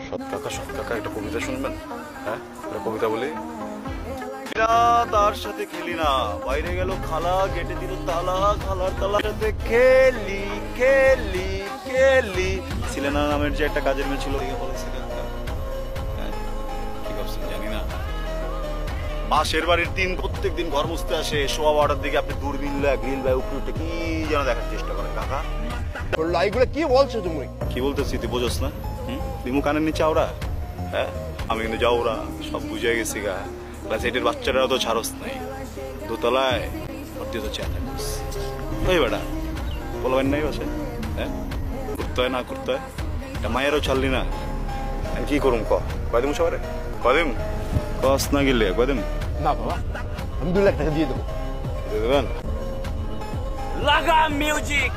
সৎ কাকা একটা কবিতা শুনবেন? হ্যাঁ, একটা কবিতা বলি। তার সাথে খেলি না, বাইরে গেল খালা, কেটে দিল তালা, খালার তালার সাথে খেলি খেলি খেলি। সিলেনা নামের যে একটা কাজের মেয়ে ছিল, বলেছিল কি ভাবছেন জানি না। পাশের বাড়ির দিন প্রত্যেক দিন ঘর মুছতে আসে, সোয়া 12টার দিকে আপনি দূরবীন গ্রিল বাই উপরে উঠে কি যেন দেখার চেষ্টা করেন। কাকা এইগুলো কি বলছো তুমি? কি বলতেছি তুই বোঝস না? দিমু কানের নিচে আওরা। হ্যাঁ, আমি কিন্তু যাওরা সব বুঝে গেছি গা। ক্লাস 8-এর বাচ্চারাও তো ছাড়স নাই, দোতলায় ভর্তি তো চেয়ার থাকস। ওই বেটা বলবেন নাই বাসে? হ্যাঁ, করতে হয় না করতে হয়, এটা মায়েরও ছাড়লি না। আমি কি করুম কদিম সবারে কদিম কস না গেলে কদিম না বাবা, আমি 2 লাখ টাকা দিয়ে দেবো। দিয়ে দেবেন? লাগা মিউজিক।